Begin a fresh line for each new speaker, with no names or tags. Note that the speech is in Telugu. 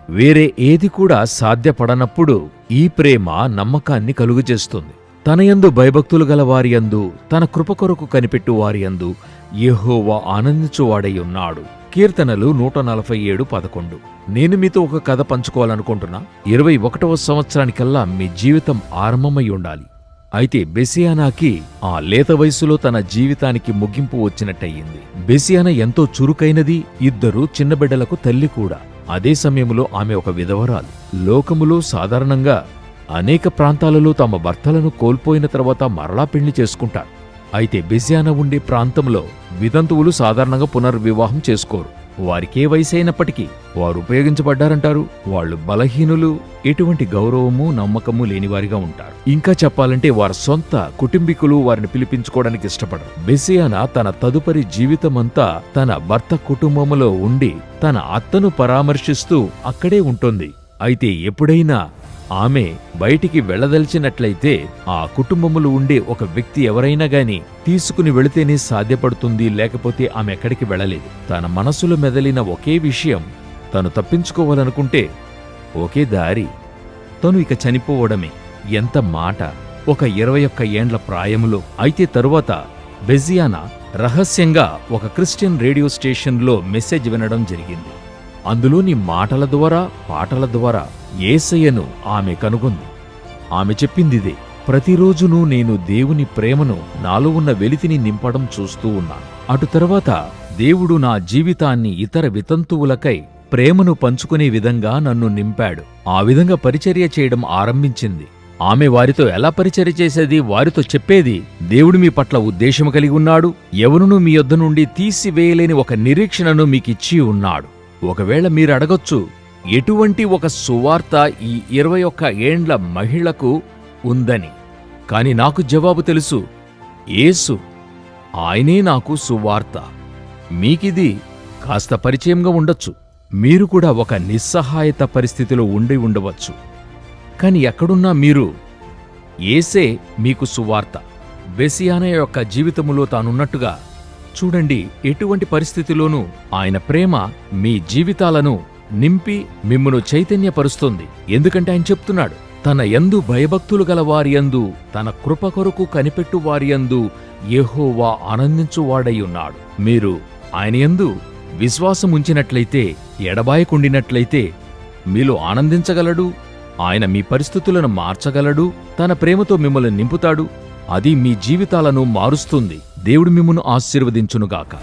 వేరే ఏది కూడా సాధ్యపడనప్పుడు ఈ ప్రేమ నమ్మకాన్ని కలుగజేస్తుంది. తనయందు భయభక్తులు గల వారియందు, తన కృప కొరకు కనిపెట్టు వారియందు యెహోవా ఆనందించువాడై ఉన్నాడు. కీర్తనలు 147:11. నేను మీతో ఒక కథ పంచుకోవాలనుకుంటున్నా. 21వ సంవత్సరానికల్లా మీ జీవితం ఆరంభమై ఉండాలి. అయితే బెసియానాకి ఆ లేత వయసులో తన జీవితానికి ముగింపు వచ్చినట్టయింది. బెసియానా ఎంతో చురుకైనది, 2 చిన్నబిడ్డలకు తల్లి కూడా. అదే సమయంలో ఆమె ఒక విధవరాలు. లోకములో సాధారణంగా అనేక ప్రాంతాలలో తమ భర్తలను కోల్పోయిన తర్వాత మరలా పెళ్లి చేసుకుంటారు. అయితే బెసియానా ఉండే ప్రాంతంలో వితంతువులు సాధారణంగా పునర్వివాహం చేసుకోరు. వారికే వయసైనప్పటికీ వారు ఉపయోగించబడ్డారంటారు. వాళ్లు బలహీనులు, ఎటువంటి గౌరవము నమ్మకము లేనివారిగా ఉంటారు. ఇంకా చెప్పాలంటే వారి సొంత కుటుంబీకులు వారిని పిలిపించుకోవడానికి ఇష్టపడరు. బెసియానా తన తదుపరి జీవితమంతా తన భర్త కుటుంబములో ఉండి తన అత్తను పరామర్శిస్తూ అక్కడే ఉంటుంది. అయితే ఎప్పుడైనా ఆమె బయటికి వెళ్లదలిచినట్లయితే ఆ కుటుంబములు ఉండే ఒక వ్యక్తి ఎవరైనా గాని తీసుకుని వెళితేనే సాధ్యపడుతుంది, లేకపోతే ఆమె ఎక్కడికి వెళ్లలేదు. తన మనసులో మెదలిన ఒకే విషయం, తను తప్పించుకోవాలనుకుంటే ఒకే దారి, తను ఇక చనిపోవడమే. ఎంత మాట! ఒక 21 ఏండ్ల ప్రాయములో. అయితే తరువాత బెసియానా రహస్యంగా ఒక క్రిస్టియన్ రేడియో స్టేషన్లో మెసేజ్ వినడం జరిగింది. అందులోని మాటల ద్వారా, పాటల ద్వారా యేసయ్యను ఆమె కనుగొంది. ఆమె చెప్పిందిదే, ప్రతిరోజునూ నేను దేవుని ప్రేమను, నాలో ఉన్న వెలితిని నింపడం చూస్తూ ఉన్నాను. అటు తరువాత దేవుడు నా జీవితాన్ని ఇతర వితంతువులకై ప్రేమను పంచుకునే విధంగా నన్ను నింపాడు. ఆ విధంగా పరిచర్య చేయడం ఆరంభించింది. ఆమె వారితో ఎలా పరిచర్య చేసేది? వారితో చెప్పేది, దేవుడు మీ పట్ల ఉద్దేశము కలిగి ఉన్నాడు, ఎవరునూ మీ యొద్ద నుండి తీసివేయలేని ఒక నిరీక్షణను మీకిచ్చి ఉన్నాడు. ఒకవేళ మీరు అడగొచ్చు, ఎటువంటి ఒక సువార్త ఈ 21 ఏండ్ల మహిళకు ఉందని. కాని నాకు జవాబు తెలుసు, యేసు, ఆయనే నాకు సువార్త. మీకిది కాస్త పరిచయంగా ఉండొచ్చు. మీరు కూడా ఒక నిస్సహాయత పరిస్థితిలో ఉండి ఉండవచ్చు. కాని ఎక్కడున్నా మీరు, యేసే మీకు సువార్త. బెసియానా యొక్క జీవితములో తానున్నట్టుగా చూడండి, ఎటువంటి పరిస్థితిలోనూ ఆయన ప్రేమ మీ జీవితాలను నింపి మిమ్మును చైతన్యపరుస్తుంది. ఎందుకంటే ఆయన చెప్తున్నాడు, తన యందు భయభక్తులు గల వారియందు, తన కృప కొరకు కనిపెట్టు వారియందు యెహోవా ఆనందించువాడయ్యున్నాడు. మీరు ఆయన యందు విశ్వాసముంచినట్లయితే, ఎడబాయకుండినట్లయితే మీలో ఆనందించగలడు. ఆయన మీ పరిస్థితులను మార్చగలడు. తన ప్రేమతో మిమ్మల్ని నింపుతాడు. అది మీ జీవితాలను మారుస్తుంది. దేవుడు మిమ్మును ఆశీర్వదించునుగాక.